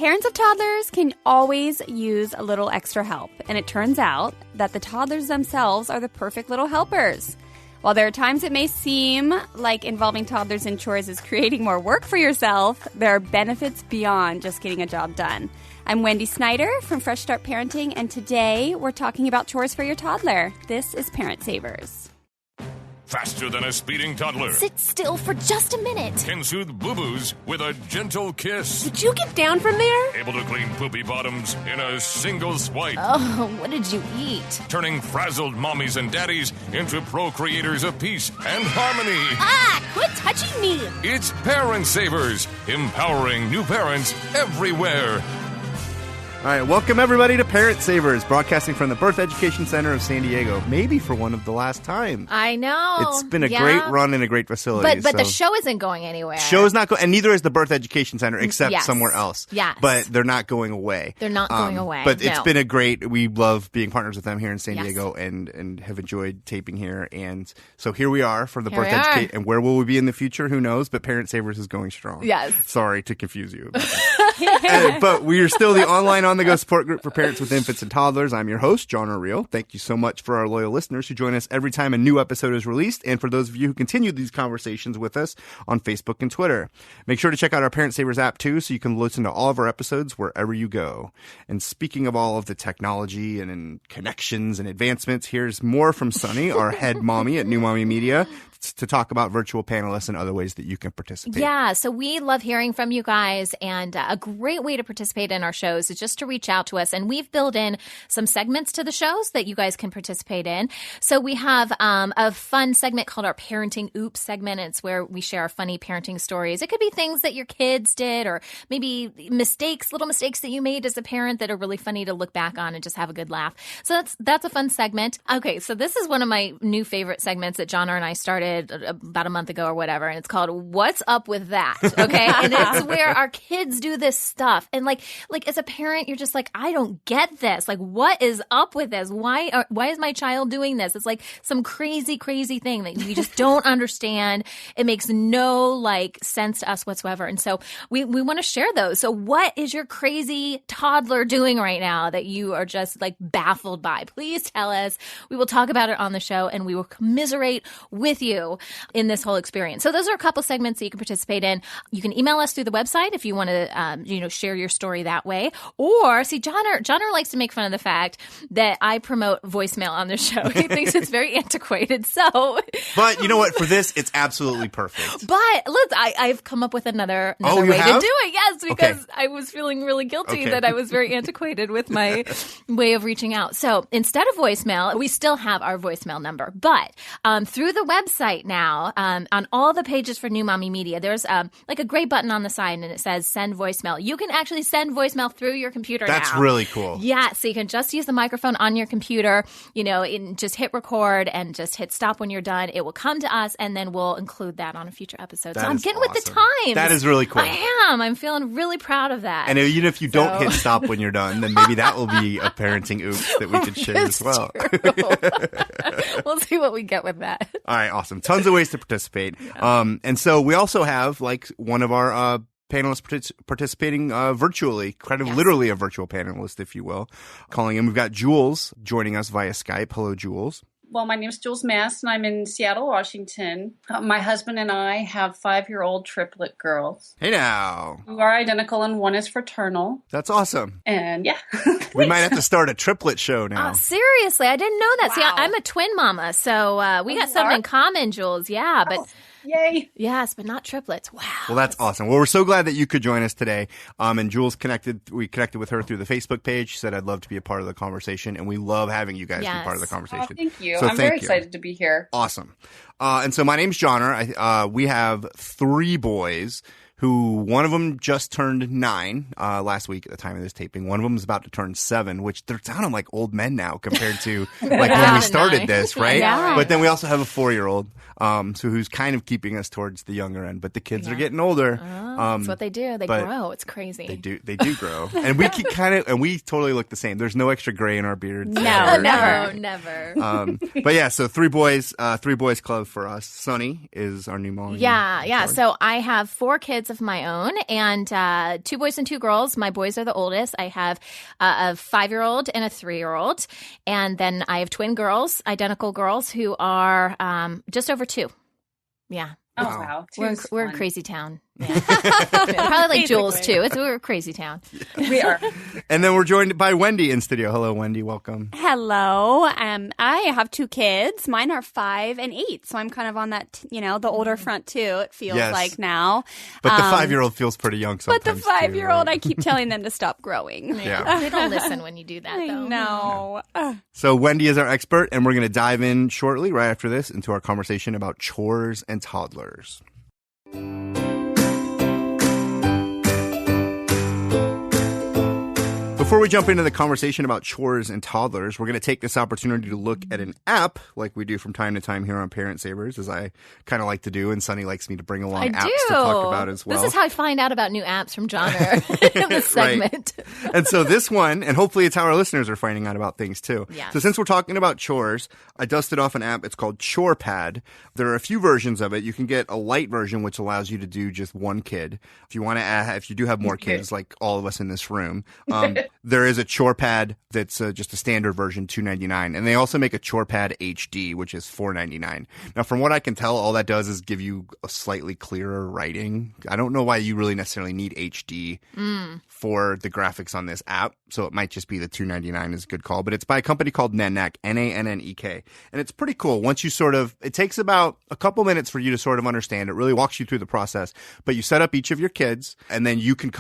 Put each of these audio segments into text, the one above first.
Parents of toddlers can always use a little extra help, and it turns out that the toddlers themselves are the perfect little helpers. While there are times it may seem like involving toddlers in chores is creating more work for yourself, there are benefits beyond just getting a job done. I'm Wendy Snyder from Fresh Start Parenting, and today we're talking about chores for your toddler. This is Parent Savers. Faster than a speeding toddler. Sit still for just a minute. Can soothe boo-boos with a gentle kiss. Would you get down from there? Able to clean poopy bottoms in a single swipe. Oh, what did you eat? Turning frazzled mommies and daddies into procreators of peace and harmony. Ah, quit touching me. It's Parent Savers, empowering new parents everywhere. All right, welcome everybody to Parent Savers, broadcasting from the Birth Education Center of San Diego, maybe for one of the last time. I know. It's been a great run and a great facility. But the show isn't going anywhere. Show is not going, and neither is the Birth Education Center, except somewhere else. Yes. But they're not going away. They're not going away. But it's been a great, we love being partners with them here in San Diego and have enjoyed taping here. And so here we are for the Birth Education. And where will we be in the future? Who knows? But Parent Savers is going strong. Yes. Sorry to confuse you. But we are still the online on-the-go support group for parents with infants and toddlers. I'm your host, John O'Reilly. Thank you so much for our loyal listeners who join us every time a new episode is released, and for those of you who continue these conversations with us on Facebook and Twitter. Make sure to check out our Parent Savers app, too, so you can listen to all of our episodes wherever you go. And speaking of all of the technology and connections and advancements, here's more from Sunny, our head mommy at New Mommy Media, to talk about virtual panelists and other ways that you can participate. Yeah, so we love hearing from you guys, and a great way to participate in our shows is just to reach out to us. And we've built in some segments to the shows that you guys can participate in. So we have a fun segment called our Parenting Oops segment. It's where we share our funny parenting stories. It could be things that your kids did, or maybe little mistakes that you made as a parent that are really funny to look back on and just have a good laugh. So that's a fun segment. Okay, so this is one of my new favorite segments that Jonna and I started about a month ago or whatever, and it's called What's Up With That? Okay, and it's where our kids do this stuff, and like as a parent, you're just like, I don't get this. Like, what is up with this? Why is my child doing this? It's like some crazy thing that we just don't understand. It makes no sense to us whatsoever, and so we want to share those. So what is your crazy toddler doing right now that you are just baffled by? Please tell us. We will talk about it on the show, and we will commiserate with you in this whole experience. So those are a couple segments that you can participate in. You can email us through the website if you want to, share your story that way. Or, see, Johnner likes to make fun of the fact that I promote voicemail on the show. He thinks it's very antiquated. So, but you know what? For this, it's absolutely perfect. But look, I've come up with another way to do it. Yes, because I was feeling really guilty that I was very antiquated with my way of reaching out. So instead of voicemail, we still have our voicemail number. But through the website now, on all the pages for New Mommy Media, there's a gray button on the side, and it says send voicemail. You can actually send voicemail through your computer now. That's really cool. Yeah, so you can just use the microphone on your computer, and just hit record and just hit stop when you're done. It will come to us, and then we'll include that on a future episode. So I'm getting with the times. That is really cool. I am. I'm feeling really proud of that. And even if you don't hit stop when you're done, then maybe that will be a parenting oops that we could share as well. We'll see what we get with that. All right, awesome. Tons of ways to participate. And so we also have one of our panelists participating virtually, literally a virtual panelist, if you will, calling in. We've got Jules joining us via Skype. Hello, Jules. Well, my name is Jules Mast, and I'm in Seattle, Washington. My husband and I have 5-year-old triplet girls. Hey now. Who are identical, and one is fraternal. That's awesome. And yeah. We might have to start a triplet show now. Seriously, I didn't know that. Wow. See, I'm a twin mama, so we got something in common, Jules. Yeah, but... Yay. Yes, but not triplets. Wow. Well, that's awesome. Well, we're so glad that you could join us today. And Jules we connected with her through the Facebook page. She said, I'd love to be a part of the conversation. And we love having you guys be part of the conversation. Oh, thank you. So I'm very excited to be here. Awesome. And so my name's Johnner. We have 3 boys who one of them just turned 9 last week at the time of this taping. One of them is about to turn 7, which they're sounding like old men now compared to when we started this, right? Yeah. But then we also have a 4-year-old who's kind of keeping us towards the younger end. But the kids are getting older. That's what they do. They grow. It's crazy. They do grow. And we keep we totally look the same. There's no extra gray in our beards. No, never. But yeah, so three boys club for us. Sunny is our new mom. Yeah. So I have 4 kids of my own and 2 boys and 2 girls. My boys are the oldest. I have a 5-year-old and a 3-year-old. And then I have twin girls, identical girls who are just over 2. Yeah. Oh, wow. We're a crazy town. Yeah. Probably like Jules, too. We're a crazy town. We are. And then we're joined by Wendy in studio. Hello, Wendy. Welcome. Hello. I have 2 kids. Mine are 5 and 8. So I'm kind of on that, the older front, too, it feels like now. But the 5-year-old feels pretty young sometimes. But the 5-year-old, I keep telling them to stop growing. Yeah. They don't listen when you do that, though. No. So Wendy is our expert, and we're going to dive in shortly, right after this, into our conversation about chores and toddlers. Before we jump into the conversation about chores and toddlers, we're going to take this opportunity to look at an app like we do from time to time here on Parent Savers, as I kind of like to do, and Sunny likes me to bring along apps to talk about as well. This is how I find out about new apps from John in this segment. Right. And so this one, and hopefully it's how our listeners are finding out about things too. Yes. So since we're talking about chores, I dusted off an app. It's called ChorePad. There are a few versions of it. You can get a light version, which allows you to do just one kid. If you want to add, if you do have more kids, like all of us in this room, there is a ChorePad that's just a standard version, $2.99, and they also make a ChorePad HD, which is $4.99. Now, from what I can tell, all that does is give you a slightly clearer writing. I don't know why you really necessarily need HD for the graphics on this app, so it might just be the $2.99 is a good call. But it's by a company called Nanek, Nannek, and it's pretty cool. Once you it takes about a couple minutes for you to sort of understand. It really walks you through the process. But you set up each of your kids, and then you can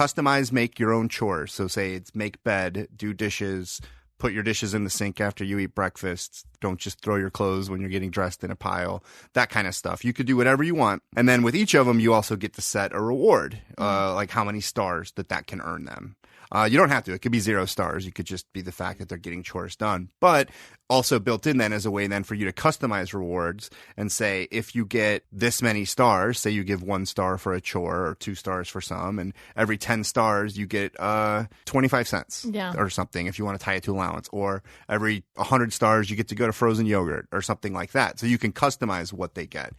make your own chores. So say it's make bed, do dishes, put your dishes in the sink after you eat breakfast. Don't just throw your clothes when you're getting dressed in a pile, that kind of stuff. You could do whatever you want. And then with each of them, you also get to set a reward, like how many stars that can earn them. You don't have to. It could be 0 stars. You could just be the fact that they're getting chores done. But also built in then as a way then for you to customize rewards and say, if you get this many stars, say you give 1 star for a chore or 2 stars for some, and every 10 stars you get 25 cents or something if you want to tie it to allowance, or every 100 stars you get to go to frozen yogurt or something like that. So you can customize what they get.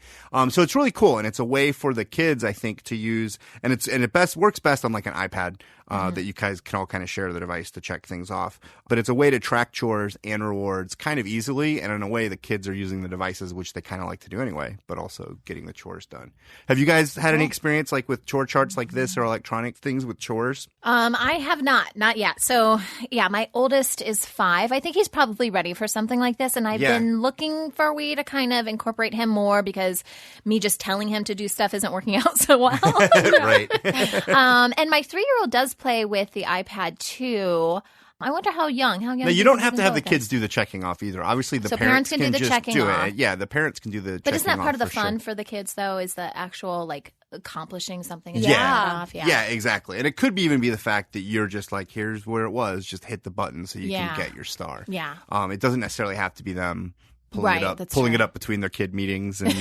So it's really cool, and it's a way for the kids, I think, to use, and it works best on like an iPad that you guys can all kind of share the device to check things off. But it's a way to track chores and rewards kind of easily, and in a way the kids are using the devices, which they kind of like to do anyway, but also getting the chores done. Have you guys had any experience like with chore charts like this or electronic things with chores? I have not yet. So yeah, my oldest is 5. I think he's probably ready for something like this, and I've been looking for a way to kind of incorporate him more because me just telling him to do stuff isn't working out so well. Right. And my 3-year-old does play with the iPad too. I wonder how young. No, you don't have to have the kids do the checking off either. Obviously, the parents can do the just checking do off. It. Yeah, the parents can do the. But isn't that part of the sure. fun for the kids though? Is the actual accomplishing something? Yeah, exactly. And it could even be the fact that you're just like, here's where it was. Just hit the button so you can get your star. Yeah. It doesn't necessarily have to be them pulling it up between their kid meetings and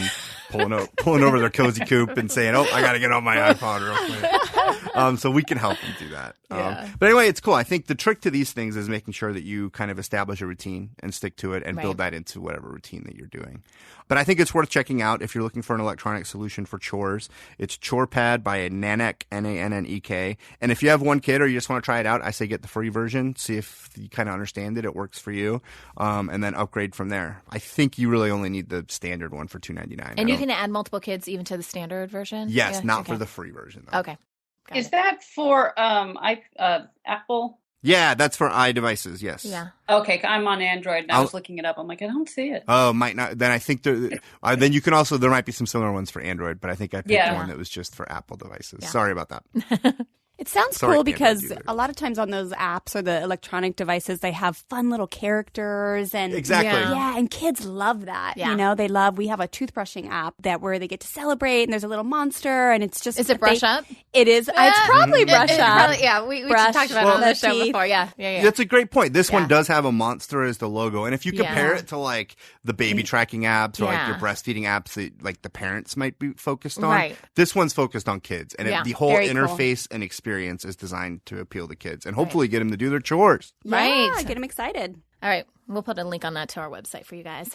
pulling over their cozy coop and saying, "Oh, I got to get on my iPod real quick." So we can help them do that. But anyway, it's cool. I think the trick to these things is making sure that you kind of establish a routine and stick to it and build that into whatever routine that you're doing. But I think it's worth checking out if you're looking for an electronic solution for chores. It's ChorePad by Nanek, Nannek. And if you have one kid or you just want to try it out, I say get the free version. See if you kind of understand it works for you, and then upgrade from there. I think you really only need the standard one for $2.99. And you can add multiple kids even to the standard version? Yes, not for the free version, though. Okay. Is that for Apple? Yeah, that's for iDevices, yes. Yeah. Okay, I'm on Android, and I was looking it up. I'm like, I don't see it. Oh, might not. Then I think then you can also, there might be some similar ones for Android, but I think I picked one that was just for Apple devices. Yeah. Sorry about that. It sounds cool because a lot of times on those apps or the electronic devices, they have fun little characters and and kids love that. Yeah. You know, we have a toothbrushing app where they get to celebrate and there's a little monster and it's just Is it Brush Up? It is. It's probably brush up. We Brush talked about it on the show teeth. before. Yeah. That's a great point. This one does have a monster as the logo. And if you compare it to like the baby tracking apps or like your breastfeeding apps that like the parents might be focused on, this one's focused on kids. And the whole interface and experience is designed to appeal to kids and hopefully get them to do their chores. Yeah, get them excited. All right. We'll put a link on that to our website for you guys.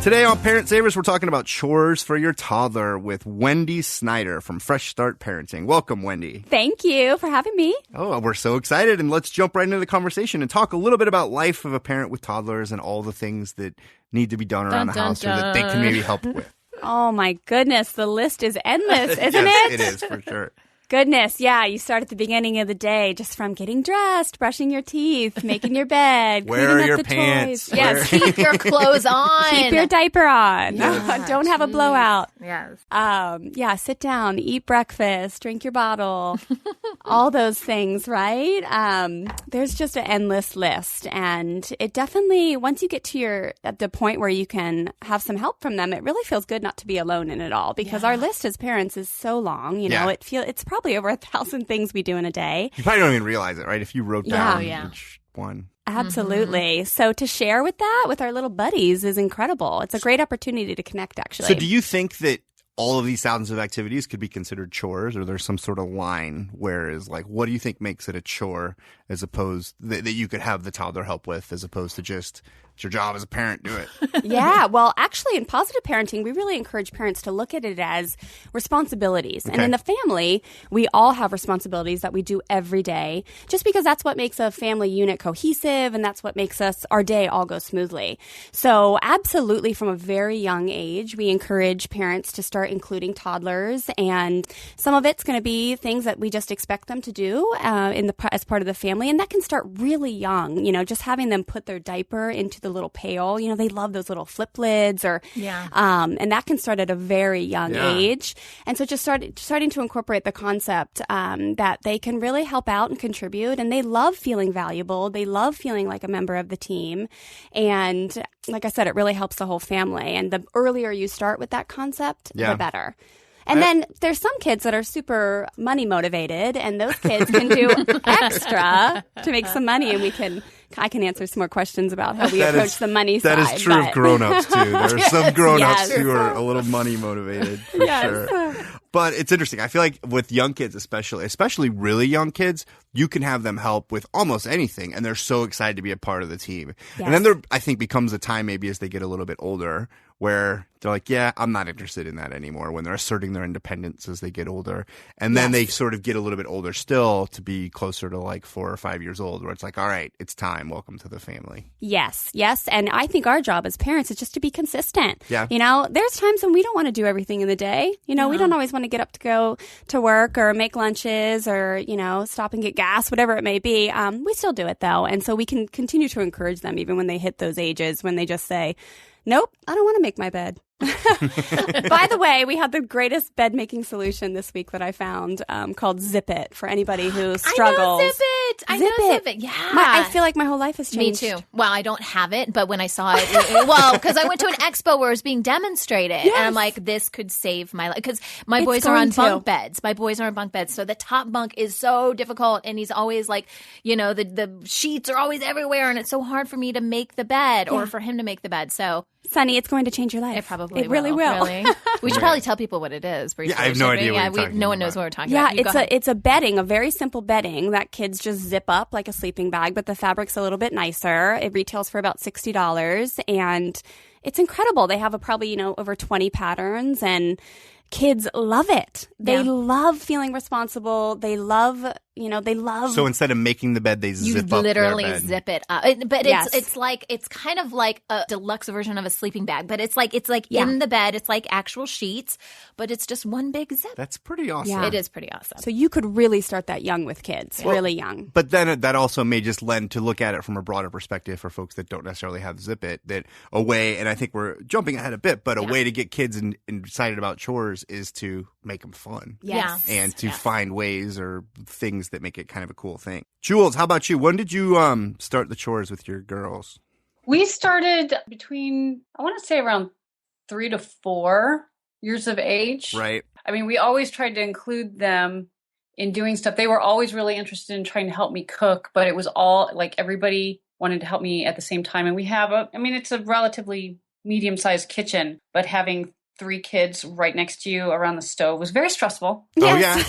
Today on Parent Savers, we're talking about chores for your toddler with Wendy Snyder from Fresh Start Parenting. Welcome, Wendy. Thank you for having me. Oh, we're so excited. And let's jump right into the conversation and talk a little bit about life of a parent with toddlers and all the things that need to be done around the house or that they can maybe help with. Oh, my goodness. The list is endless, isn't Yes, it? It is, for sure. Goodness, yeah. You start at the beginning of the day just from getting dressed, brushing your teeth, making your bed, Where cleaning are up your the pants? toys. Yes, Keep your clothes on. keep your diaper on. Don't have a blowout. Yes. Sit down, eat breakfast, drink your bottle, all those things, right? There's just an endless list. And it definitely, once you get to at the point where you can have some help from them, it really feels good not to be alone in it all because our list as parents is so long. You know, it's probably over 1,000 things we do in a day. You probably don't even realize it, right? If you wrote down each one. Absolutely. So to share with that with our little buddies is incredible. It's a great opportunity to connect, actually. So do you think that all of these thousands of activities could be considered chores, or there's some sort of line where is like, what do you think makes it a chore as opposed that you could have the toddler help with as opposed to just it's your job as a parent, do it? Yeah. Well, actually, in positive parenting, we really encourage parents to look at it as responsibilities. Okay. And in the family, we all have responsibilities that we do every day just because that's what makes a family unit cohesive and that's what makes our day all go smoothly. So absolutely, from a very young age, we encourage parents to start including toddlers. And some of it's going to be things that we just expect them to do as part of the family. And that can start really young, just having them put their diaper into the little pail. They love those little flip lids and that can start at a very young age. And so just starting to incorporate the concept that they can really help out and contribute. And they love feeling valuable. They love feeling like a member of the team. And like I said, it really helps the whole family. And the earlier you start with that concept, the better. And then there's some kids that are super money motivated, and those kids can do extra to make some money, and I can answer some more questions about how we approach the money side. That is true of grown-ups, too. There are some grown-ups who are a little money motivated, for sure. But it's interesting. I feel like with young kids especially really young kids, you can have them help with almost anything, and they're so excited to be a part of the team. Yes. And then there, I think, becomes a time maybe as they get a little bit older where they're like, yeah, I'm not interested in that anymore, when they're asserting their independence as they get older. And then they sort of get a little bit older still to be closer to like 4 or 5 years old, where it's like, all right, it's time. Welcome to the family. Yes. And I think our job as parents is just to be consistent. Yeah. There's times when we don't want to do everything in the day. We don't always want to get up to go to work or make lunches or, stop and get gas, whatever it may be. We still do it though. And so we can continue to encourage them even when they hit those ages when they just say, nope, I don't want to make my bed. By the way, we had the greatest bed making solution this week that I found called Zip It for anybody who struggles. I know Zip It. Yeah. I feel like my whole life has changed. Me too. Well, I don't have it, but when I saw it, because I went to an expo where it was being demonstrated, and I'm like, this could save my life. Because my boys are on bunk beds. My boys are on bunk beds, so the top bunk is so difficult, and he's always like, the sheets are always everywhere, and it's so hard for me to make the bed or for him to make the bed. So, Sonny, it's going to change your life. It probably really will. Really? We should probably tell people what it is. Yeah, I have no idea what you're talking no one about. knows what we're talking about. Yeah, it's a bedding, a very simple bedding that kids just zip up like a sleeping bag, but the fabric's a little bit nicer. It retails for about $60, and it's incredible. They have probably over 20 patterns, and kids love it. They love feeling responsible. They love. So instead of making the bed, they zip up their bed. You literally zip it up. But it's kind of like a deluxe version of a sleeping bag. But it's like in the bed. It's like actual sheets, but it's just one big zip. That's pretty awesome. Yeah. It is pretty awesome. So you could really start that young with kids, really young. But then that also may just lend to look at it from a broader perspective for folks that don't necessarily have Zip It. That a way, and I think we're jumping ahead a bit, but a way to get kids excited about chores is to make them fun. Yes. And to find ways or things that make it kind of a cool thing. Jules, how about you? When did you start the chores with your girls? We started between, I want to say around 3 to 4 years of age. Right. I mean, we always tried to include them in doing stuff. They were always really interested in trying to help me cook, but it was all like everybody wanted to help me at the same time. And we have it's a relatively medium-sized kitchen, but having 3 kids right next to you around the stove was very stressful. Oh, yeah.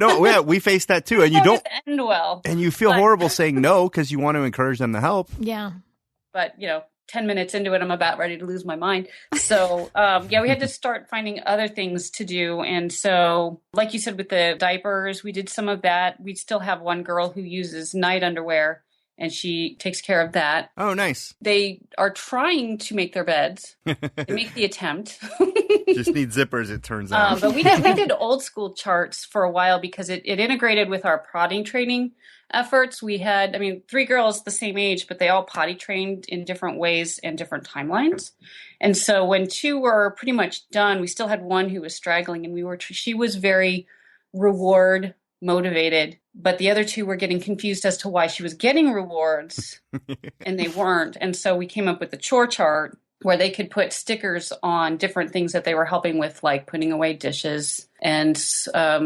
No, yeah, we face that too. And you don't end well. And you feel horrible saying no because you want to encourage them to help. Yeah. But, 10 minutes into it, I'm about ready to lose my mind. So, we had to start finding other things to do. And so, like you said, with the diapers, we did some of that. We still have one girl who uses night underwear, and she takes care of that. Oh, nice. They are trying to make their beds. They make the attempt. Just need zippers, it turns out. But we did old school charts for a while because it integrated with our potty training efforts. We had, 3 girls the same age, but they all potty trained in different ways and different timelines. And so when 2 were pretty much done, we still had one who was straggling, and she was very reward motivated, but the other 2 were getting confused as to why she was getting rewards and they weren't. And so we came up with the chore chart where they could put stickers on different things that they were helping with, like putting away dishes and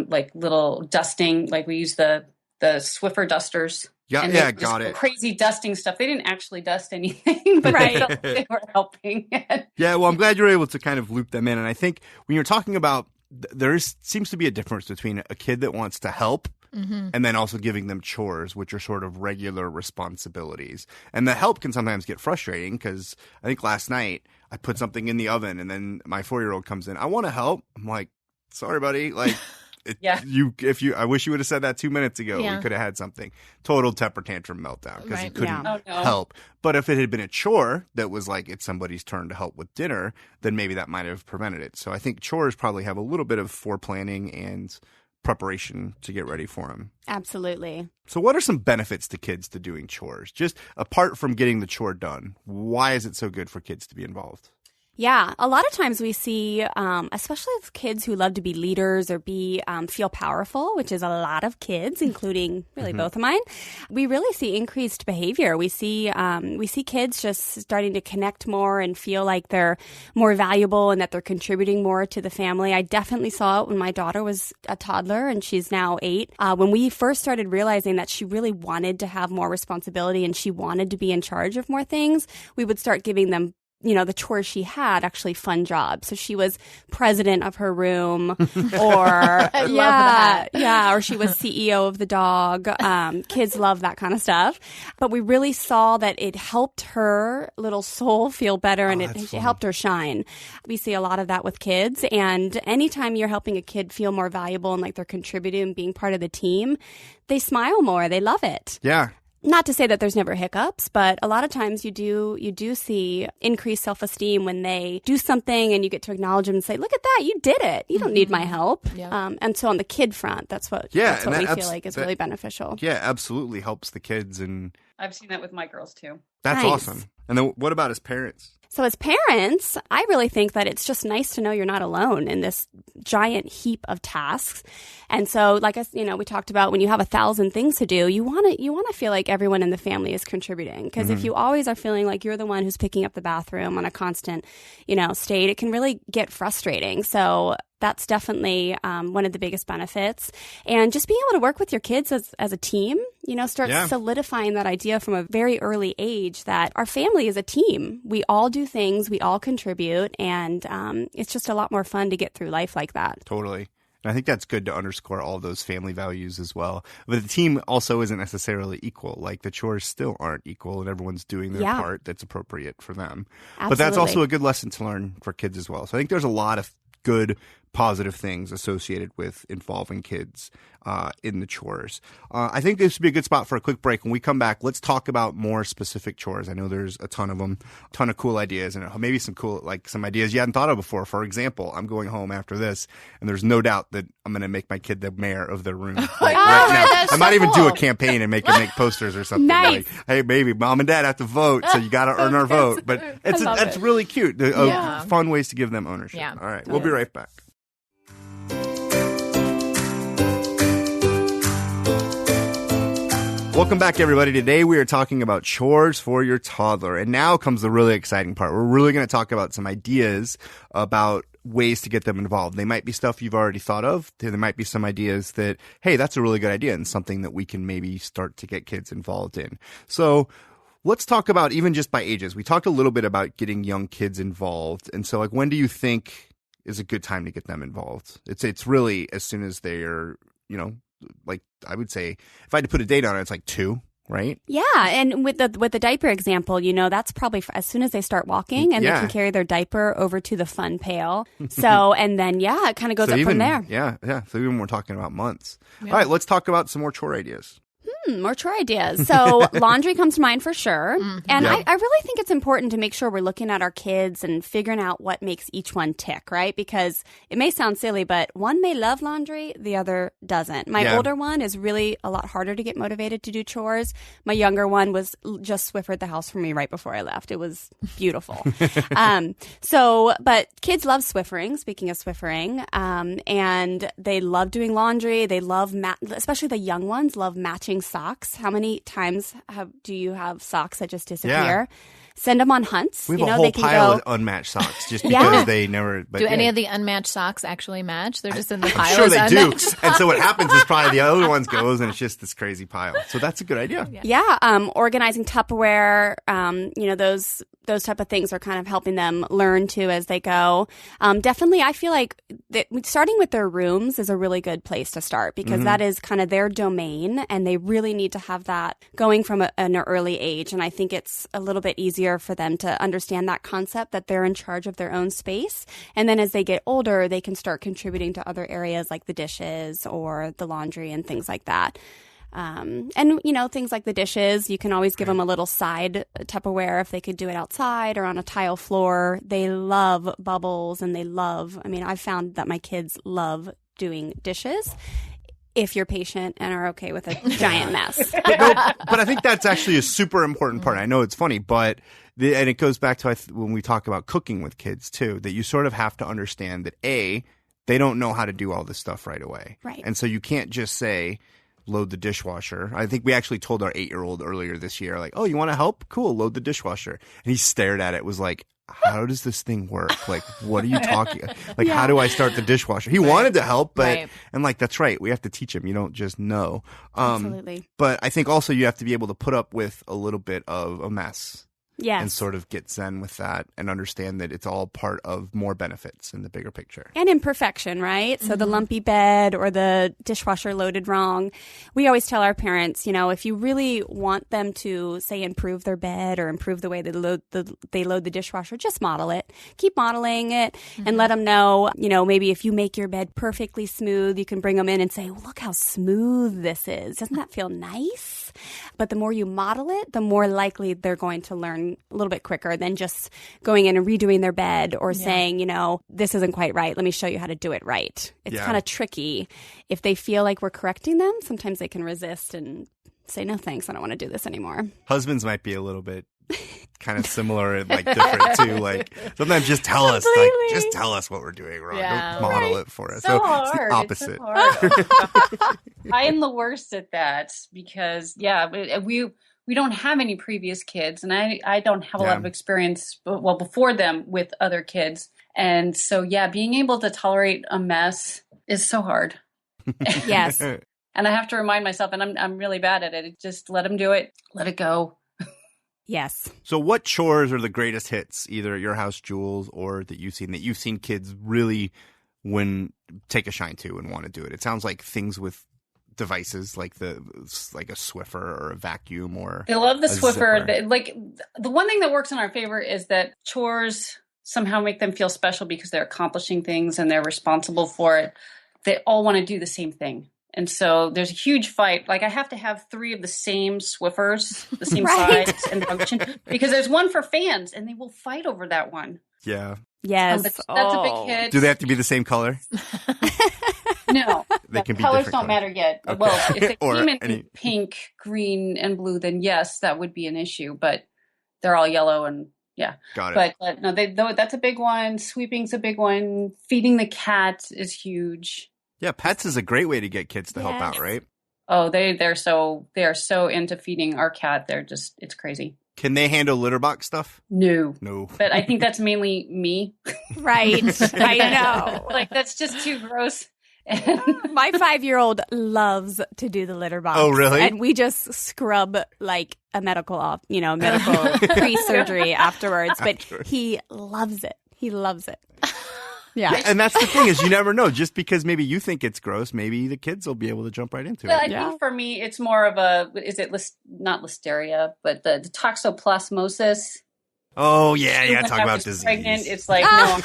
like little dusting. Like we use the Swiffer dusters. Yeah, got it. Crazy dusting stuff. They didn't actually dust anything, but they were helping. Yeah, well, I'm glad you're able to kind of loop them in. And I think when you're talking about, seems to be a difference between a kid that wants to help and then also giving them chores, which are sort of regular responsibilities. And the help can sometimes get frustrating because I think last night I put something in the oven and then my 4-year-old comes in. I want to help. I'm like, sorry, buddy. Like, I wish you would have said that 2 minutes ago. Yeah. We could have had something. Total temper tantrum meltdown because he couldn't Oh, no. help. But if it had been a chore that was like it's somebody's turn to help with dinner, then maybe that might have prevented it. So I think chores probably have a little bit of foreplanning and preparation to get ready for them. Absolutely. So what are some benefits to kids to doing chores? Just apart from getting the chore done, why is it so good for kids to be involved? Yeah, a lot of times we see, especially with kids who love to be leaders or feel powerful, which is a lot of kids, including really both of mine. We really see increased behavior. We see kids just starting to connect more and feel like they're more valuable and that they're contributing more to the family. I definitely saw it when my daughter was a toddler and she's now 8. When we first started realizing that she really wanted to have more responsibility and she wanted to be in charge of more things, we would start giving them the chores she had actually fun jobs. So she was president of her room or or she was CEO of the dog. Kids love that kind of stuff. But we really saw that it helped her little soul feel better and it helped her shine. We see a lot of that with kids. And anytime you're helping a kid feel more valuable and like they're contributing and being part of the team, they smile more. They love it. Yeah. Not to say that there's never hiccups, but a lot of times you do see increased self-esteem when they do something and you get to acknowledge them and say, look at that, you did it. You don't need my help. Yeah. And so on the kid front, that's what we feel like is really beneficial. Yeah, absolutely helps the kids. And I've seen that with my girls too. That's Nice. awesome. And then what about as parents? So as parents, I really think that it's just nice to know you're not alone in this giant heap of tasks. And so, like we talked about, when you have 1,000 things to do, you want to feel like everyone in the family is contributing. Because if you always are feeling like you're the one who's picking up the bathroom on a constant, state, it can really get frustrating. So that's definitely one of the biggest benefits. And just being able to work with your kids as a team, start solidifying that idea from a very early age that our family is a team. We all do things, we all contribute, and it's just a lot more fun to get through life like that. Totally. And I think that's good to underscore all those family values as well. But the team also isn't necessarily equal. Like the chores still aren't equal and everyone's doing their part that's appropriate for them. Absolutely. But that's also a good lesson to learn for kids as well. So I think there's a lot of good positive things associated with involving kids in the chores. I think this would be a good spot for a quick break. When we come back, let's talk about more specific chores. I know there's a ton of them, a ton of cool ideas, and maybe some ideas you hadn't thought of before. For example, I'm going home after this, and there's no doubt that I'm going to make my kid the mayor of their room. Right now. I might even do a campaign and make him make posters or something. Nice. Like, hey, baby, mom and dad have to vote, so you got to earn our vote. But it's really cute. Fun ways to give them ownership. Yeah. All right, we'll be right back. Welcome back, everybody. Today we are talking about chores for your toddler. And now comes the really exciting part. We're really going to talk about some ideas about ways to get them involved. They might be stuff you've already thought of. There might be some ideas that, hey, that's a really good idea and something that we can maybe start to get kids involved in. So let's talk about even just by ages. We talked a little bit about getting young kids involved. And so, like, when do you think is a good time to get them involved? It's really as soon as they're, like, I would say if I had to put a date on it, it's like 2, right? Yeah, and with the diaper example, that's probably as soon as they start walking and they can carry their diaper over to the fun pail. So, and then, it kind of goes up from there. Yeah. So even we're talking about months. Yeah. All right, let's talk about some more chore ideas. More chore ideas. So laundry comes to mind for sure. And I really think it's important to make sure we're looking at our kids and figuring out what makes each one tick, right? Because it may sound silly, but one may love laundry, the other doesn't. My older one is really a lot harder to get motivated to do chores. My younger one was just Swiffered the house for me right before I left. It was beautiful. But kids love Swiffering, speaking of Swiffering, and they love doing laundry. They love, especially the young ones, love matching socks. How many times do you have socks that just disappear? Yeah. Send them on hunts. We have a whole pile of unmatched socks just because they never. But do any of the unmatched socks actually match? They're just in the pile. I'm sure they do. And so what happens is probably the other ones goes and it's just this crazy pile. So that's a good idea. Yeah. Organizing Tupperware. Those type of things are kind of helping them learn too as they go. Definitely, I feel like starting with their rooms is a really good place to start because that is kind of their domain, and they really need to have that going from an early age. And I think it's a little bit easier for them to understand that concept that they're in charge of their own space. And then as they get older, they can start contributing to other areas like the dishes or the laundry and things like that. Things like the dishes, you can always give them a little side Tupperware if they could do it outside or on a tile floor. They love bubbles and I've found that my kids love doing dishes if you're patient and are okay with a giant mess. But I think that's actually a super important part. I know it's funny, but and it goes back to when we talk about cooking with kids too, that you sort of have to understand that they don't know how to do all this stuff right away. Right. And so you can't just say, load the dishwasher. I think we actually told our 8-year-old earlier this year, like, oh, you want to help? Cool, load the dishwasher. And he stared at it, was like, how does this thing work? Like, what are you talking? Like, how do I start the dishwasher? He wanted to help, but and like, that's right. We have to teach him. You don't just know. Absolutely. But I think also you have to be able to put up with a little bit of a mess. Yes. And sort of get zen with that and understand that it's all part of more benefits in the bigger picture. And imperfection, right? So the lumpy bed or the dishwasher loaded wrong. We always tell our parents, if you really want them to, say, improve their bed or improve the way they load the dishwasher, just model it. Keep modeling it and let them know, maybe if you make your bed perfectly smooth, you can bring them in and say, look how smooth this is. Doesn't that feel nice? But the more you model it, the more likely they're going to learn a little bit quicker than just going in and redoing their bed or saying, this isn't quite right. Let me show you how to do it right. It's kind of tricky. If they feel like we're correcting them, sometimes they can resist and say, no, thanks. I don't want to do this anymore. Husbands might be a little bit kind of similar and like different too. Like sometimes just tell us, just tell us what we're doing wrong. Don't model it for us. So hard. It's the opposite. It's so hard. I am the worst at that because we don't have any previous kids, and I don't have a lot of experience, before them with other kids. And so, being able to tolerate a mess is so hard. Yes. And I have to remind myself, and I'm really bad at it. Just let them do it. Let it go. Yes. So what chores are the greatest hits, either at your house, Jules, or that you've seen kids really take a shine to and want to do it? It sounds like things with devices like a Swiffer or a vacuum or they love the Swiffer. The one thing that works in our favor is that chores somehow make them feel special because they're accomplishing things and they're responsible for it. They all want to do the same thing. And so there's a huge fight. Like I have to have 3 of the same Swiffers, the same size and function, because there's one for fans and they will fight over that one. Yeah. Yes. That's a big hit. Do they have to be the same color? No. They can be colors different don't matter yet. Okay. Well, if they came in pink, green, and blue, then yes, that would be an issue. But they're all yellow and Got it. But no, that's a big one. Sweeping's a big one. Feeding the cat is huge. Yeah, pets is a great way to get kids to help out, right? Oh, they are so into feeding our cat. It's crazy. Can they handle litter box stuff? No. No. But I think that's mainly me. Right. I know. Like, that's just too gross. My 5-year-old loves to do the litter box. Oh, really? And we just scrub like a medical pre-surgery afterwards. But he loves it. He loves it. Yeah. And that's the thing is you never know. Just because maybe you think it's gross, maybe the kids will be able to jump right into it. I think for me, it's more of not listeria, but the toxoplasmosis. Oh, yeah. Talk about disease. Pregnant, it's like, no,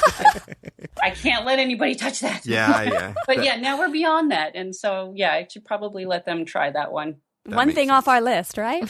I can't let anybody touch that. Yeah. But now we're beyond that. And so, I should probably let them try that one. One thing off our list, right?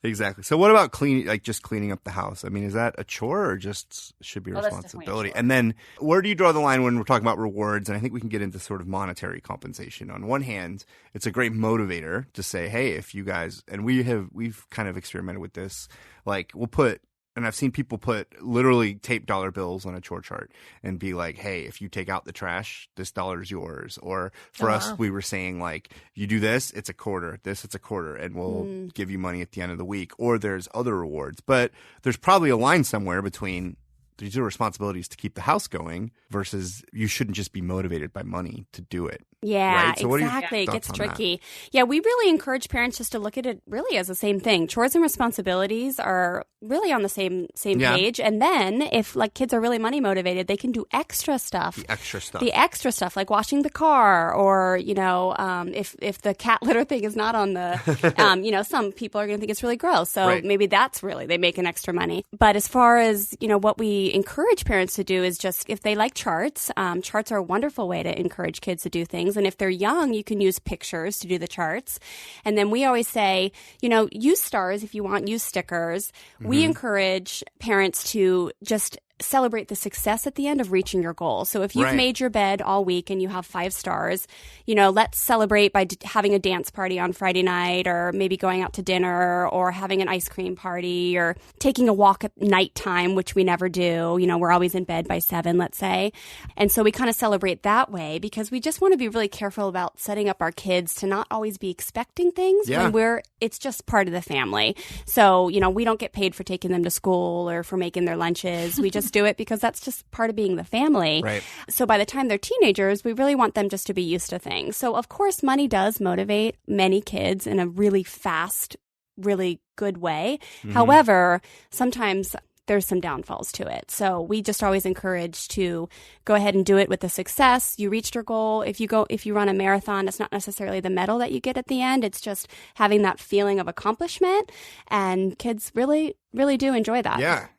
Exactly. So what about just cleaning up the house? I mean, is that a chore or just should be a responsibility? And then where do you draw the line when we're talking about rewards? And I think we can get into sort of monetary compensation. On one hand, it's a great motivator to say, hey, if you guys, and we've kind of experimented with this, like we'll put, and I've seen people literally tape dollar bills on a chore chart and be like, hey, if you take out the trash, this dollar is yours. Or for us, we were saying like, you do this, it's a quarter, it's a quarter, and we'll give you money at the end of the week. Or there's other rewards. But there's probably a line somewhere between these are responsibilities to keep the house going versus you shouldn't just be motivated by money to do it. Yeah, right? So exactly. It gets tricky. Yeah, we really encourage parents just to look at it really as the same thing. Chores and responsibilities are really on the same page. And then if like kids are really money motivated, they can do extra stuff. The extra stuff like washing the car or, if the cat litter thing is not on the, some people are going to think it's really gross. So maybe that's really, they make an extra money. But as far as, what we encourage parents to do is just if they like charts, charts are a wonderful way to encourage kids to do things. And if they're young, you can use pictures to do the charts. And then we always say, use stars if you want, use stickers. Mm-hmm. We encourage parents to just celebrate the success at the end of reaching your goal. So if you've made your bed all week and you have 5 stars, let's celebrate by having a dance party on Friday night or maybe going out to dinner or having an ice cream party or taking a walk at nighttime, which we never do. We're always in bed by 7, let's say. And so we kind of celebrate that way because we just want to be really careful about setting up our kids to not always be expecting things when it's just part of the family. So, we don't get paid for taking them to school or for making their lunches. We just do it because that's just part of being the family. Right. So by the time they're teenagers, we really want them just to be used to things. So of course, money does motivate many kids in a really fast, really good way. Mm-hmm. However, sometimes there's some downfalls to it. So we just always encourage to go ahead and do it with the success. You reached your goal. If you run a marathon, it's not necessarily the medal that you get at the end. It's just having that feeling of accomplishment. And kids really, really do enjoy that. Yeah.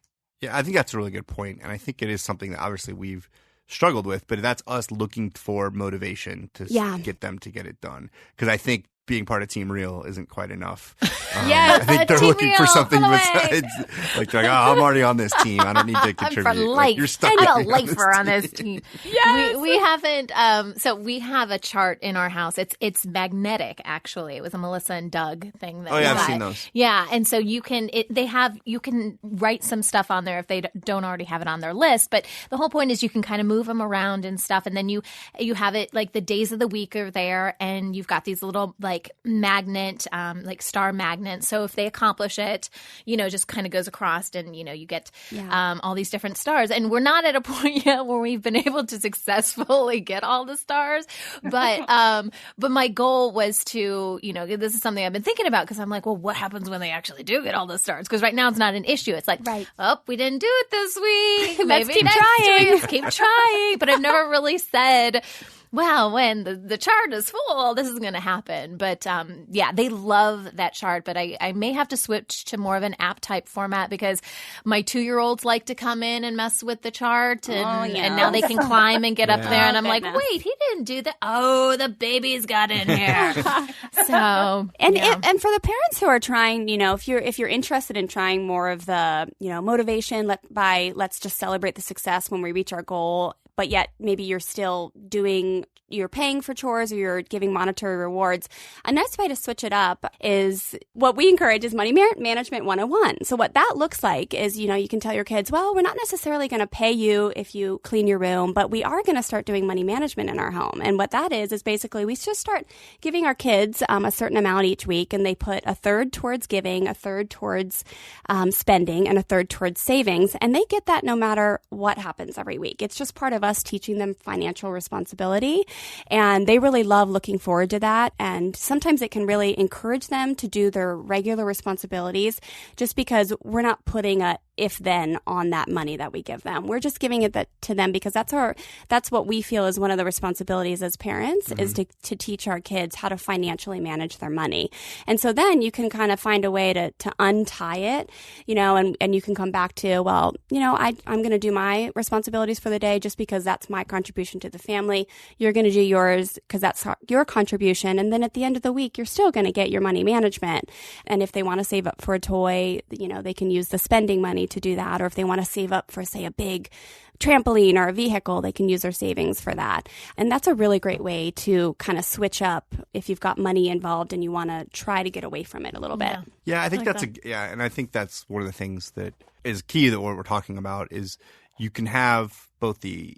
Yeah, I think that's a really good point. And I think it is something that obviously we've struggled with, but that's us looking for motivation to get them to get it done. Because I think being part of Team Real isn't quite enough. Yes, I think they're looking for something besides, like, I'm already on this team. I don't need to contribute. I'm for life. Like, you're stuck I'm a lifer on this team. Yes. We haven't, so we have a chart in our house. It's magnetic, actually. It was a Melissa and Doug thing. That I've seen those. Yeah, and so you can write some stuff on there if they don't already have it on their list. But the whole point is you can kind of move them around and stuff. And then you have it like the days of the week are there and you've got these little like magnet, like star magnets. So if they accomplish it, just kind of goes across and, you get all these different stars. And we're not at a point yet where we've been able to successfully get all the stars. But my goal was to, this is something I've been thinking about because I'm like, well, what happens when they actually do get all the stars? Because right now it's not an issue. It's like, oh, we didn't do it this week. Let's keep trying. Let's keep trying. But I've never really said, well, when the chart is full, this is going to happen. But they love that chart. But I may have to switch to more of an app type format because my 2-year-olds like to come in and mess with the chart. And now they can climb and get up there. And I'm like, wait, he didn't do that. Oh, the baby's got in here. So, and for the parents who are trying, if you're interested in trying more of the, motivation, let's just celebrate the success when we reach our goal. but yet maybe you're paying for chores or you're giving monetary rewards. A nice way to switch it up is what we encourage is money management 101. So what that looks like is, you can tell your kids, well, we're not necessarily going to pay you if you clean your room, but we are going to start doing money management in our home. And what that is basically we just start giving our kids a certain amount each week, and they put a third towards giving, a third towards spending, and a third towards savings. And they get that no matter what happens every week. It's just part of us teaching them financial responsibility. And they really love looking forward to that. And sometimes it can really encourage them to do their regular responsibilities just because we're not putting a if-then on that money that we give them. We're just giving it to them because that's what we feel is one of the responsibilities as parents is to teach our kids how to financially manage their money. And so then you can kind of find a way to untie it, and you can come back to, well, I'm going to do my responsibilities for the day just because that's my contribution to the family. You're going to do yours because that's your contribution. And then at the end of the week, you're still going to get your money management. And if they want to save up for a toy, they can use the spending money to do that. Or if they want to save up for, say, a big trampoline or a vehicle, they can use their savings for that. And that's a really great way to kind of switch up if you've got money involved and you want to try to get away from it a little bit. Yeah, I think and I think that's one of the things that is key that what we're talking about is you can have both the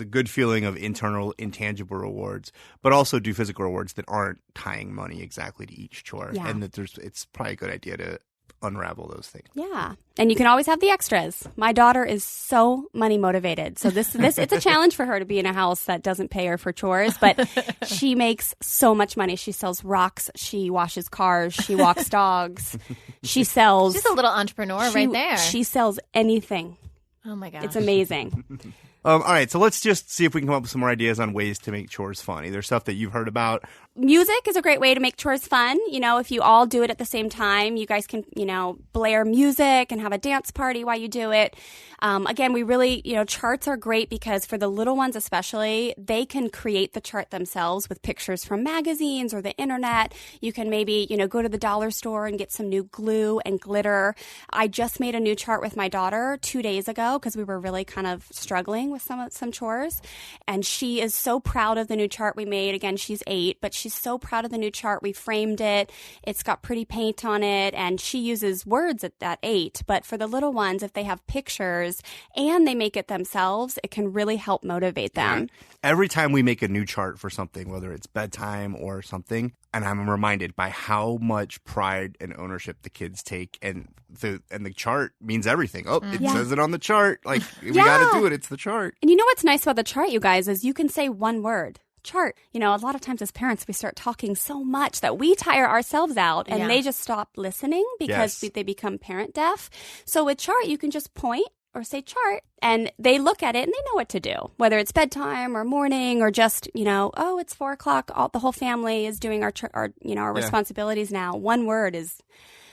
good feeling of internal intangible rewards, but also do physical rewards that aren't tying money exactly to each chore. Yeah. And that it's probably a good idea to unravel those things. Yeah. And you can always have the extras. My daughter is so money motivated. So this it's a challenge for her to be in a house that doesn't pay her for chores, but she makes so much money. She sells rocks, she washes cars, she walks dogs. She's a little entrepreneur right there. She sells anything. Oh my gosh. It's amazing. All right, so let's just see if we can come up with some more ideas on ways to make chores fun. Either stuff that you've heard about. Music is a great way to make chores fun. If you all do it at the same time, you guys can, blare music and have a dance party while you do it. Again, we really, charts are great because for the little ones especially, they can create the chart themselves with pictures from magazines or the internet. You can maybe, go to the dollar store and get some new glue and glitter. I just made a new chart with my daughter 2 days ago because we were really kind of struggling with some chores. And she is so proud of the new chart we made. Again, she's 8, but she's so proud of the new chart. We framed it. It's got pretty paint on it. And she uses words at that 8. But for the little ones, if they have pictures and they make it themselves, it can really help motivate them. Every time we make a new chart for something, whether it's bedtime or something, and I'm reminded by how much pride and ownership the kids take, and the chart means everything. Oh, it says it on the chart. Like, we got to do it. It's the chart. And you know what's nice about the chart, you guys, is you can say one word. Chart. A lot of times as parents, we start talking so much that we tire ourselves out and they just stop listening because they become parent deaf. So with chart, you can just point or say chart and they look at it and they know what to do, whether it's bedtime or morning or just, oh, it's 4:00. The whole family is doing our responsibilities now. One word is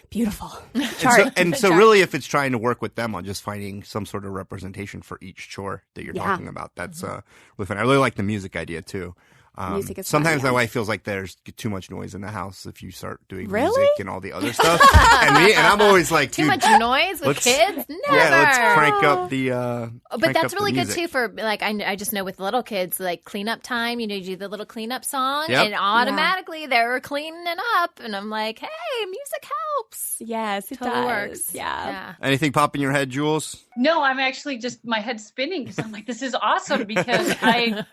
beautiful. Chart. So really, if it's trying to work with them on just finding some sort of representation for each chore that you're talking about, that's really fun. I really like the music idea too. Music is sometimes fun, my wife feels like there's too much noise in the house if you start doing music and all the other stuff. and I'm always like, too much noise with kids? Never. Yeah, let's crank up the. But that's really good too for like I just know with little kids like cleanup time. You do the little cleanup song, and automatically they're cleaning up, and I'm like, hey, music helps. Yes, it totally does. Works. Yeah. Anything pop in your head, Jules? No, I'm actually just my head's spinning because I'm like, this is awesome because I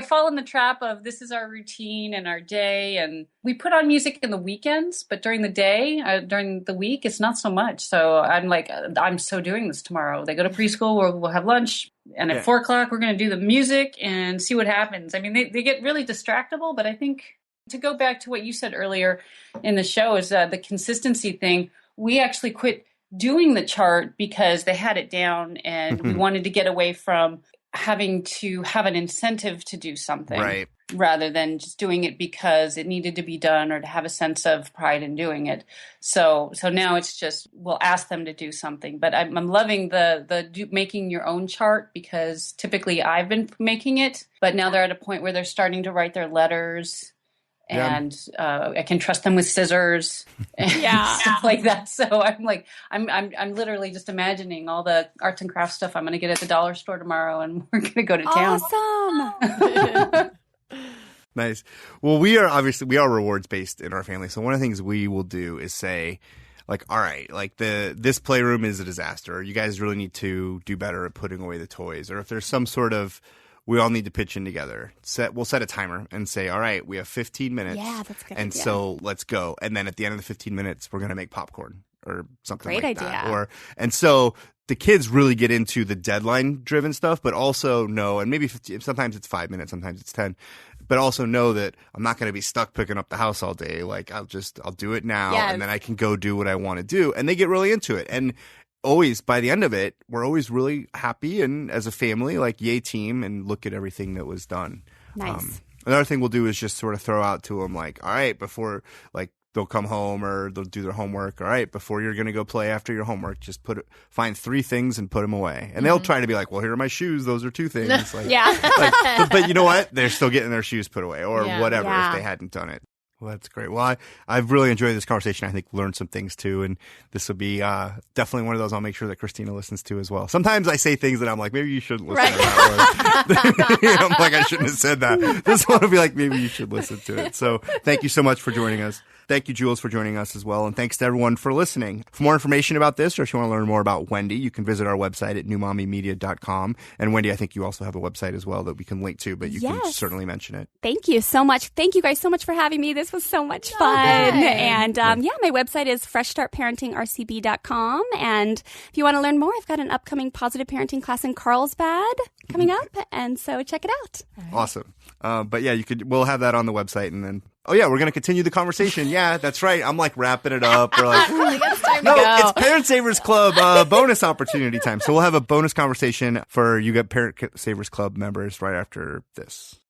fall in the trap of this is our routine and our day. And we put on music in the weekends, but during the day, during the week, it's not so much. So I'm like, I'm so doing this tomorrow. They go to preschool, we'll have lunch. And at 4:00, we're going to do the music and see what happens. I mean, they get really distractible, but I think to go back to what you said earlier in the show is the consistency thing. We actually quit doing the chart because they had it down and we wanted to get away from having to have an incentive to do something rather than just doing it because it needed to be done or to have a sense of pride in doing it. So now it's just, we'll ask them to do something, but I'm loving the making your own chart because typically I've been making it, but now they're at a point where they're starting to write their letters and I can trust them with scissors and stuff like that. So I'm literally just imagining all the arts and crafts stuff I'm going to get at the dollar store tomorrow, and we're going to go to town. Awesome. Nice. Well, we are rewards based in our family. So one of the things we will do is say, like, all right, like this playroom is a disaster. You guys really need to do better at putting away the toys. Or if there's some sort of, we all need to pitch in together. We'll set a timer and say, all right, we have 15 minutes. Yeah, that's a good and idea. so let's go. And then at the end of the 15 minutes, we're going to make popcorn or something Great like idea. that. And so the kids really get into the deadline driven stuff, but also know, and maybe sometimes it's 5 minutes, sometimes it's 10, but also know that I'm not going to be stuck picking up the house all day. Like I'll do it now, and then I can go do what I want to do. And they get really into it. And always by the end of it, we're always really happy. And as a family, like, yay team, and look at everything that was done. Nice. Another thing we'll do is just sort of throw out to them, like, all right, before, like, they'll come home or they'll do their homework. All right, before you're going to go play after your homework, just find 3 things and put them away. And they'll try to be like, well, here are my shoes. Those are 2 things. Like, but you know what? They're still getting their shoes put away or whatever if they hadn't done it. Well, that's great. Well, I've really enjoyed this conversation. I think learned some things too, and this will be definitely one of those I'll make sure that Christina listens to as well. Sometimes I say things that I'm like, maybe you shouldn't listen to that one. I'm like, I shouldn't have said that. This one will be like, maybe you should listen to it. So thank you so much for joining us. Thank you, Jules, for joining us as well. And thanks to everyone for listening. For more information about this, or if you want to learn more about Wendy, you can visit our website at newmommymedia.com. And Wendy, I think you also have a website as well that we can link to, but you can certainly mention it. Thank you so much. Thank you guys so much for having me. This was so much fun. And my website is freshstartparentingrcb.com. And if you want to learn more, I've got an upcoming positive parenting class in Carlsbad coming up. And so check it out. Awesome. But yeah, we'll have that on the website, and then, we're going to continue the conversation. Yeah, that's right. I'm like wrapping it up. We're like, it's time to no, go. it's Parent Savers Club bonus opportunity time. So we'll have a bonus conversation for you got Parent Savers Club members right after this.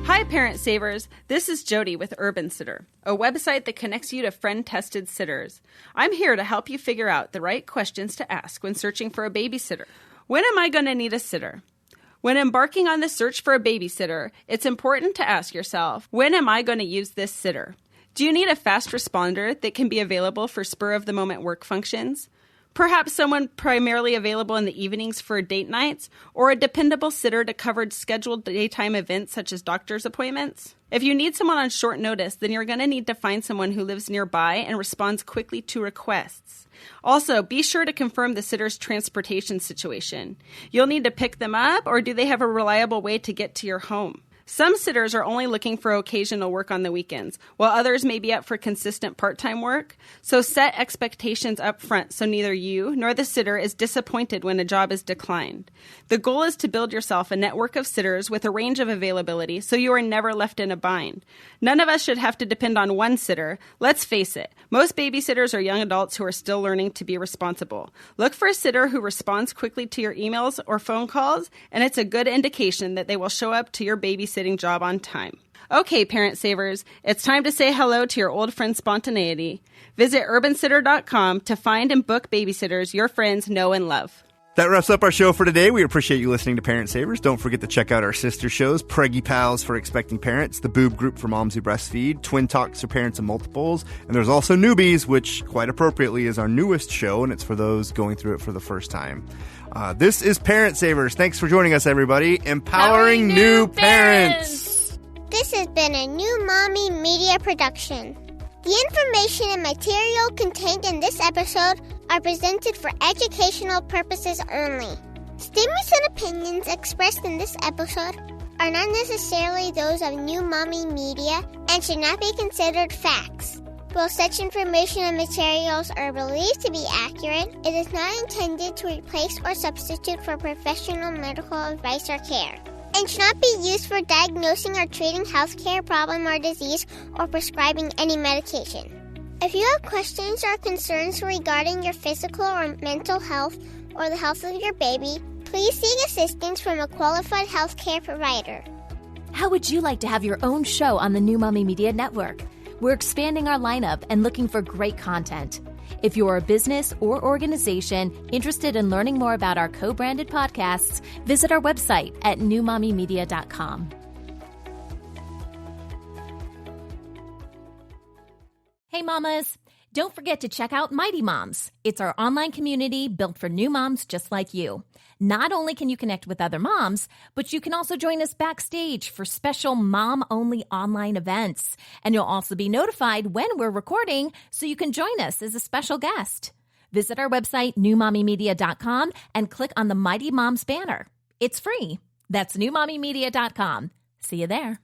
Hi, Parent Savers. This is Jody with Urban Sitter, a website that connects you to friend-tested sitters. I'm here to help you figure out the right questions to ask when searching for a babysitter. When am I going to need a sitter? When embarking on the search for a babysitter, it's important to ask yourself, when am I going to use this sitter? Do you need a fast responder that can be available for spur-of-the-moment work functions? Perhaps someone primarily available in the evenings for date nights, or a dependable sitter to cover scheduled daytime events such as doctor's appointments? If you need someone on short notice, then you're going to need to find someone who lives nearby and responds quickly to requests. Also, be sure to confirm the sitter's transportation situation. You'll need to pick them up, or do they have a reliable way to get to your home? Some sitters are only looking for occasional work on the weekends, while others may be up for consistent part-time work. So set expectations up front so neither you nor the sitter is disappointed when a job is declined. The goal is to build yourself a network of sitters with a range of availability so you are never left in a bind. None of us should have to depend on one sitter. Let's face it, most babysitters are young adults who are still learning to be responsible. Look for a sitter who responds quickly to your emails or phone calls, and it's a good indication that they will show up to your babysitting job on time. Okay, Parent Savers, it's time to say hello to your old friend spontaneity. Visit urbansitter.com to find and book babysitters your friends know and love. That wraps up our show for today. We appreciate you listening to Parent Savers. Don't forget to check out our sister shows, Preggy Pals for expecting parents, the Boob Group for moms who breastfeed, Twin Talks for parents of multiples, and there's also Newbies, which quite appropriately is our newest show, and it's for those going through it for the first time. This is Parent Savers. Thanks for joining us, everybody. Empowering new parents. This has been a New Mommy Media production. The information and material contained in this episode are presented for educational purposes only. Statements and opinions expressed in this episode are not necessarily those of New Mommy Media and should not be considered facts. While such information and materials are believed to be accurate, it is not intended to replace or substitute for professional medical advice or care, and should not be used for diagnosing or treating healthcare problem or disease or prescribing any medication. If you have questions or concerns regarding your physical or mental health or the health of your baby, please seek assistance from a qualified healthcare provider. How would you like to have your own show on the New Mommy Media Network? We're expanding our lineup and looking for great content. If you're a business or organization interested in learning more about our co-branded podcasts, visit our website at newmommymedia.com. Hey, mamas. Don't forget to check out Mighty Moms. It's our online community built for new moms just like you. Not only can you connect with other moms, but you can also join us backstage for special mom-only online events. And you'll also be notified when we're recording, so you can join us as a special guest. Visit our website, newmommymedia.com, and click on the Mighty Moms banner. It's free. That's newmommymedia.com. See you there.